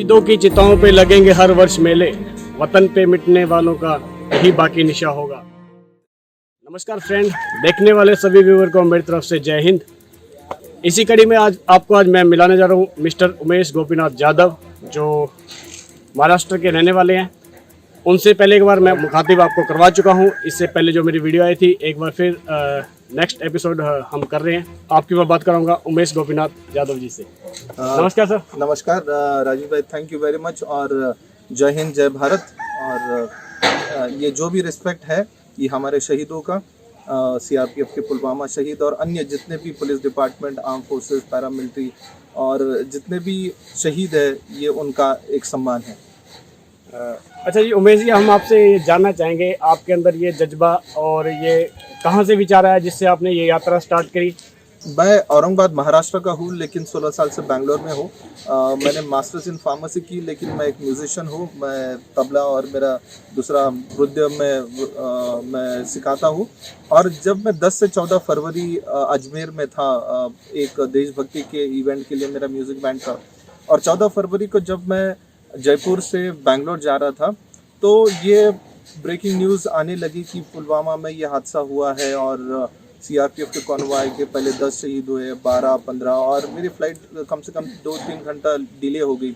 शहीदों की चिताओं पे लगेंगे हर वर्ष मेले, वतन पे मिटने वालों का यही बाकी निशा होगा। नमस्कार फ्रेंड, देखने वाले सभी व्यूअर को मेरी तरफ से जय हिंद। इसी कड़ी में आज मैं मिलाने जा रहा हूँ मिस्टर उमेश गोपीनाथ यादव, जो महाराष्ट्र के रहने वाले हैं। उनसे पहले एक बार मैं मुखातिब आपको करवा चुका हूँ। इससे पहले जो मेरी वीडियो आई थी, एक बार फिर नेक्स्ट एपिसोड हम कर रहे हैं। आपकी मैं बात कराऊंगा उमेश गोपीनाथ यादव जी से। नमस्कार सर। नमस्कार राजीव भाई, थैंक यू वेरी मच और जय हिंद जय भारत। और ये जो भी रिस्पेक्ट है ये हमारे शहीदों का, सीआरपीएफ के पुलवामा शहीद और अन्य जितने भी police department, arm forces, paramilitary और जितने भी शहीद है, ये उनका एक सम्मान है। अच्छा जी उमेश जी, हम आपसे ये जानना चाहेंगे आपके अंदर ये जज्बा और ये कहाँ से विचार आया जिससे आपने ये यात्रा स्टार्ट करी? मैं औरंगाबाद महाराष्ट्र का हूँ, लेकिन 16 साल से बैंगलोर में हूँ। मैंने मास्टर्स इन फार्मेसी की, लेकिन मैं एक म्यूजिशियन हूँ। मैं तबला और मेरा दूसरा वाद्य मैं सिखाता हूँ। और जब मैं 10 से 14 फरवरी अजमेर में था, एक देशभक्ति के इवेंट के लिए मेरा म्यूज़िक बैंड था, और 14 फरवरी को जब मैं जयपुर से बैंगलोर जा रहा था तो ये ब्रेकिंग न्यूज़ आने लगी कि पुलवामा में ये हादसा हुआ है और सीआरपीएफ के कॉन्वॉय के पहले 10 शहीद हुए, 12, 15, और मेरी फ़्लाइट कम से कम 2-3 घंटा डिले हो गई।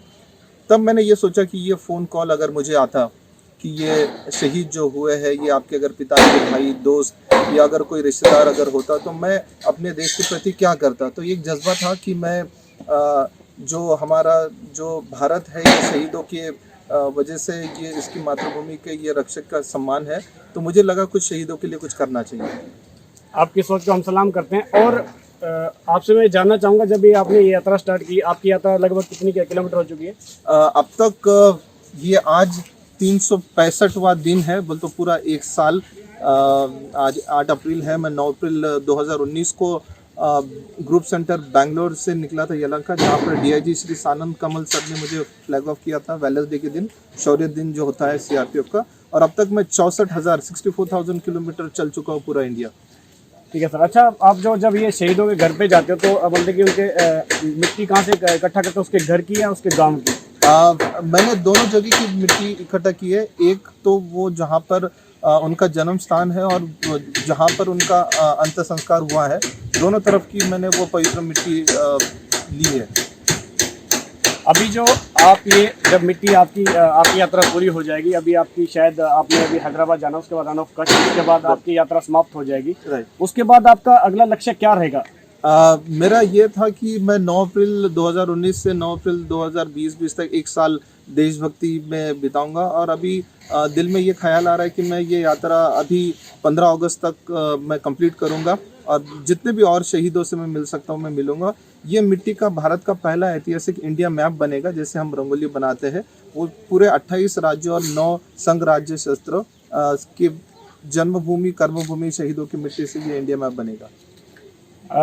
तब मैंने ये सोचा कि ये फ़ोन कॉल अगर मुझे आता कि ये शहीद जो हुए हैं ये आपके अगर पिता के भाई, दोस्त या अगर कोई रिश्तेदार अगर होता तो मैं अपने देश के प्रति क्या करता। तो एक जज्बा था कि मैं जो हमारा जो भारत है, ये शहीदों के वजह से ये इसकी मातृभूमि के ये रक्षक का सम्मान है, तो मुझे लगा कुछ शहीदों के लिए कुछ करना चाहिए। आपकी सोच को हम सलाम करते हैं। और आपसे मैं जानना चाहूँगा, जब ये आपने ये यात्रा स्टार्ट की, आपकी यात्रा लगभग कितनी किलोमीटर हो चुकी है? अब तक ये आज 365वां दिन है, बोल तो पूरा एक साल। आज 8 अप्रैल है। मैं 9 अप्रैल 2019 को ग्रुप सेंटर बैंगलोर से निकला था यलहंका, जहाँ पर डीआईजी श्री सानंद कमल सर ने मुझे फ्लैग ऑफ किया था वेलर्स डे के दिन, शौर्य दिन जो होता है सीआरपीएफ का। और अब तक मैं 64,000 किलोमीटर चल चुका हूँ पूरा इंडिया। ठीक है सर। अच्छा, आप जब ये शहीदों के घर पे जाते हो तो बोलते कि उनके मिट्टी कहाँ से इकट्ठा करते हो, उसके घर की या उसके गांव की? मैंने दोनों जगह की मिट्टी इकट्ठा की है। एक तो वो जहाँ पर उनका जन्म स्थान है और जहाँ पर उनका अंत संस्कार हुआ है, दोनों तरफ की मैंने वो पवित्र मिट्टी ली है। अभी जो आप ये जब मिट्टी आपकी यात्रा पूरी हो जाएगी, अभी आपकी शायद आपने अभी हैदराबाद जाना, उसके बाद रन ऑफ कच्छ, उसके बाद आपकी यात्रा समाप्त हो जाएगी। उसके बाद आपका अगला लक्ष्य क्या रहेगा? मेरा ये था कि मैं 9 अप्रैल 2019 से 9 अप्रैल 2020 तक एक साल देशभक्ति में बिताऊंगा। और अभी दिल में ये ख्याल आ रहा है कि मैं ये यात्रा अभी 15 अगस्त तक मैं कंप्लीट करूंगा, और जितने भी और शहीदों से मैं मिल सकता हूं मैं मिलूंगा। ये मिट्टी का भारत का पहला ऐतिहासिक इंडिया मैप बनेगा, जैसे हम रंगोली बनाते हैं, वो पूरे 28 राज्यों और 9 संघ राज्य शस्त्र की जन्मभूमि, कर्मभूमि शहीदों की मिट्टी से ये इंडिया मैप बनेगा।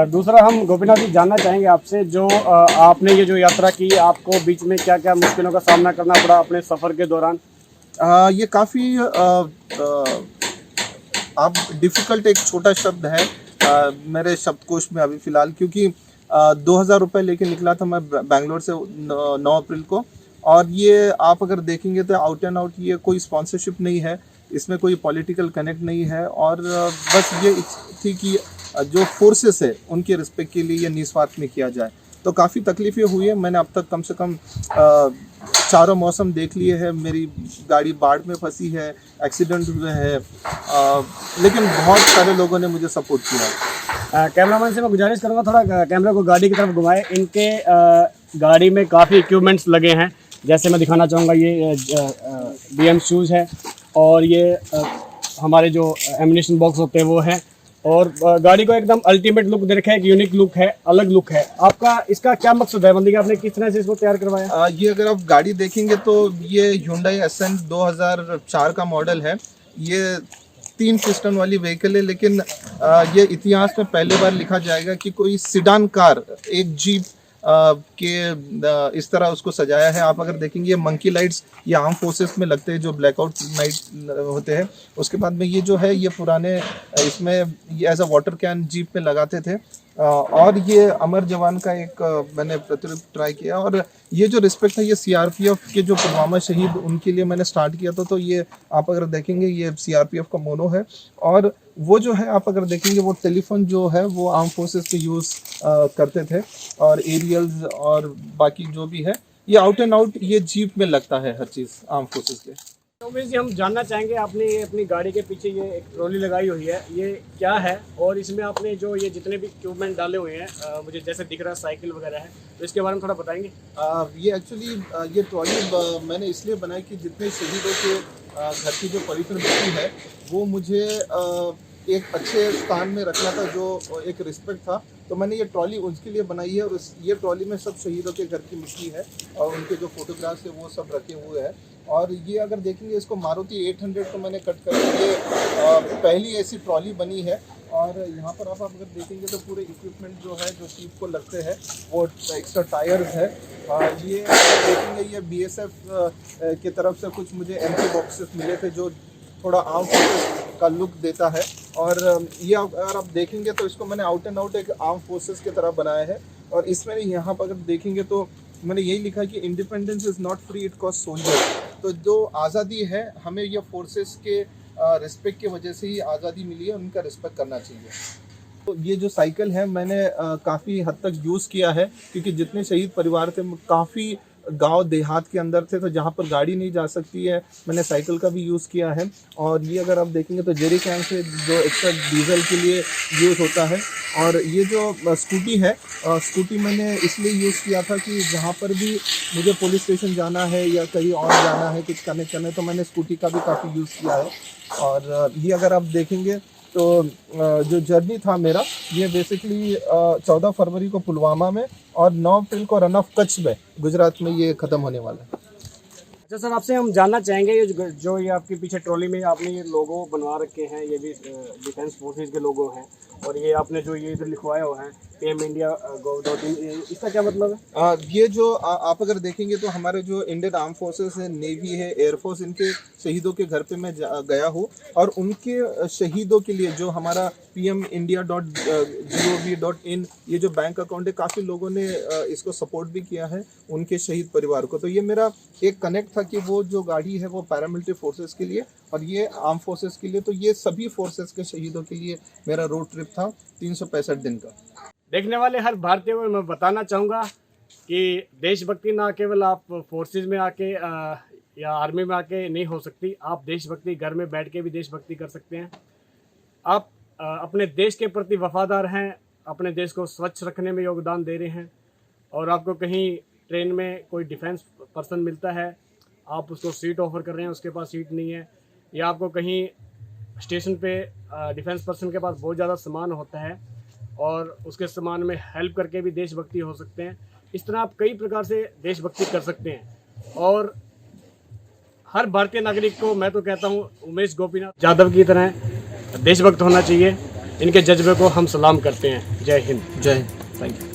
दूसरा, हम गोपीनाथ जी जानना चाहेंगे आपसे, जो आपने ये जो यात्रा की, आपको बीच में क्या क्या मुश्किलों का सामना करना पड़ा अपने सफ़र के दौरान? ये काफ़ी अब डिफ़िकल्ट एक छोटा शब्द है मेरे शब्दकोश में अभी फ़िलहाल, क्योंकि 2000 रुपये लेके निकला था मैं बैंगलोर से 9 अप्रैल को। और ये आप अगर देखेंगे तो आउट एंड आउट ये कोई स्पॉन्सरशिप नहीं है, इसमें कोई पॉलिटिकल कनेक्ट नहीं है, और बस ये थी कि जो फोर्सेस है उनके रिस्पेक्ट के लिए ये निस्वार्थ में किया जाए। तो काफ़ी तकलीफ़ें हुई है। मैंने अब तक कम से कम 4 मौसम देख लिए हैं। मेरी गाड़ी बाढ़ में फंसी है, एक्सीडेंट हुए हैं, लेकिन बहुत सारे लोगों ने मुझे सपोर्ट किया। कैमरामैन से मैं गुजारिश करूँगा थोड़ा कैमरा को गाड़ी की तरफ घुमाए। इनके गाड़ी में काफ़ी इक्विपमेंट्स लगे हैं, जैसे मैं दिखाना चाहूँगा, ये BM शूज़ है, और ये हमारे जो एमिनेशन बॉक्स होते हैं वो है, और गाड़ी को एकदम अल्टीमेट लुक दे रखा है, एक यूनिक लुक है, अलग लुक है। आपका इसका क्या मकसद है, बंदी का आपने किस तरह से इसको तैयार करवाया? ये अगर आप गाड़ी देखेंगे तो ये Hyundai Accent 2004 का मॉडल है। ये 3 पिस्टन वाली व्हीकल है, लेकिन ये इतिहास में पहले बार लिखा जाएगा कि कोई सिडान कार, एक जीप के इस तरह उसको सजाया है। आप अगर देखेंगे ये मंकी लाइट्स ये आर्म फोर्सेस में लगते हैं, जो ब्लैकआउट नाइट होते हैं। उसके बाद में ये जो है ये पुराने इसमें ये as a water can jeep में लगाते थे। और ये अमर जवान का एक मैंने प्रतिरूप ट्राई किया। और ये जो रिस्पेक्ट है ये सीआरपीएफ के जो पुलवामा शहीद उनके लिए मैंने स्टार्ट किया था। तो ये आप अगर देखेंगे ये सीआरपीएफ का मोनो है। और वो जो है आप अगर देखेंगे वो टेलीफोन जो है वो आर्म फोर्सेस के यूज़ करते थे, और एरियल्स और बाकी जो भी है ये आउट एंड आउट ये जीप में लगता है हर चीज़ आर्म फोर्सेस के। तो उमेश जी, हम जानना चाहेंगे, आपने ये अपनी गाड़ी के पीछे ये एक ट्रॉली लगाई हुई है, ये क्या है और इसमें आपने जो ये जितने भी इक्विपमेंट डाले हुए हैं, मुझे जैसे दिख रहा है साइकिल वगैरह है, तो इसके बारे में थोड़ा बताएंगे। ये एक्चुअली ये ट्रॉली मैंने इसलिए बनाई कि जितने शहीदों के घर की जो पवित्र मिट्टी है वो मुझे एक अच्छे स्थान में रखना था, जो एक रिस्पेक्ट था। तो मैंने ये ट्रॉली उसके लिए बनाई है। और ये ट्रॉली में सब शहीदों के घर की मिट्टी है और उनके जो फोटोग्राफ्स है वो सब रखे हुए हैं। और ये अगर देखेंगे इसको मारुति 800 को मैंने कट करके ये पहली ऐसी ट्रॉली बनी है। और यहाँ पर आप अगर देखेंगे तो पूरे इक्विपमेंट जो है जो शीप को लगते हैं वो एक्स्ट्रा टायर्स है। ये देखेंगे ये बीएसएफ की तरफ से कुछ मुझे एम्प्टी बॉक्सेस मिले थे जो थोड़ा आर्म फोर्सेस का लुक देता है। और ये अगर आप देखेंगे तो इसको मैंने आउट एंड आउट एक आर्म फोर्सेस की तरह बनाया है। और इसमें यहाँ पर अगर देखेंगे तो मैंने यही लिखा कि independence is not free, it cost soldier. तो जो आज़ादी है हमें ये फोर्सेस के रिस्पेक्ट की वजह से ही आज़ादी मिली है, उनका रिस्पेक्ट करना चाहिए। तो ये जो साइकिल है मैंने काफ़ी हद तक यूज़ किया है, क्योंकि जितने शहीद परिवार थे काफ़ी गांव देहात के अंदर थे, तो जहाँ पर गाड़ी नहीं जा सकती है मैंने साइकिल का भी यूज़ किया है। और ये अगर आप देखेंगे तो जेरी कैन से जो एक्स्ट्रा डीजल के लिए यूज़ होता है। और ये जो स्कूटी है, स्कूटी मैंने इसलिए यूज़ किया था कि जहाँ पर भी मुझे पुलिस स्टेशन जाना है या कहीं और जाना है कुछ कनेक्ट करना है, तो मैंने स्कूटी का भी काफ़ी यूज़ किया है। और ये अगर आप देखेंगे तो जो जर्नी था मेरा ये बेसिकली 14 फरवरी को पुलवामा में और 9 अप्रैल को रन ऑफ कच्छ में गुजरात में ये ख़त्म होने वाला है। अच्छा सर, आपसे हम जानना चाहेंगे ये जो ये आपके पीछे ट्रॉली में आपने ये लोगो बनवा रखे हैं, ये भी डिफेंस फोर्सेस के लोगो हैं, और ये आपने जो ये इधर लिखवाया हुआ है PM India gov.in, इसका क्या मतलब है? ये जो आप अगर देखेंगे तो हमारे जो इंडियन आर्म फोर्सेस है, नेवी है, एयरफोर्स, इनके शहीदों के घर पे मैं गया हूँ। और उनके शहीदों के लिए जो हमारा PMindia.gov.in ये जो बैंक अकाउंट है, काफ़ी लोगों ने इसको सपोर्ट भी किया है उनके शहीद परिवार को। तो ये मेरा एक कनेक्ट था कि वो जो गाड़ी है वो पैरामिलिट्री फोर्सेस के लिए और ये आर्म फोर्सेस के लिए। तो ये सभी फोर्सेस के शहीदों के लिए मेरा रोड ट्रिप था 365 दिन का। देखने वाले हर भारतीय को मैं बताना चाहूँगा कि देशभक्ति ना केवल आप फोर्सेस में आके या आर्मी में आके नहीं हो सकती, आप देशभक्ति घर में बैठ के भी देशभक्ति कर सकते हैं। आप अपने देश के प्रति वफादार हैं, अपने देश को स्वच्छ रखने में योगदान दे रहे हैं, और आपको कहीं ट्रेन में कोई डिफेंस पर्सन मिलता है, आप उसको सीट ऑफर कर रहे हैं, उसके पास सीट नहीं है, या आपको कहीं स्टेशन पे डिफेंस पर्सन के पास बहुत ज़्यादा सामान होता है और उसके सामान में हेल्प करके भी देशभक्ति हो सकते हैं। इस तरह आप कई प्रकार से देशभक्ति कर सकते हैं। और हर भारतीय नागरिक को मैं तो कहता हूँ उमेश गोपीनाथ यादव की तरह देशभक्त होना चाहिए। इनके जज्बे को हम सलाम करते हैं। जय हिंद। जय हिंद। Thank you.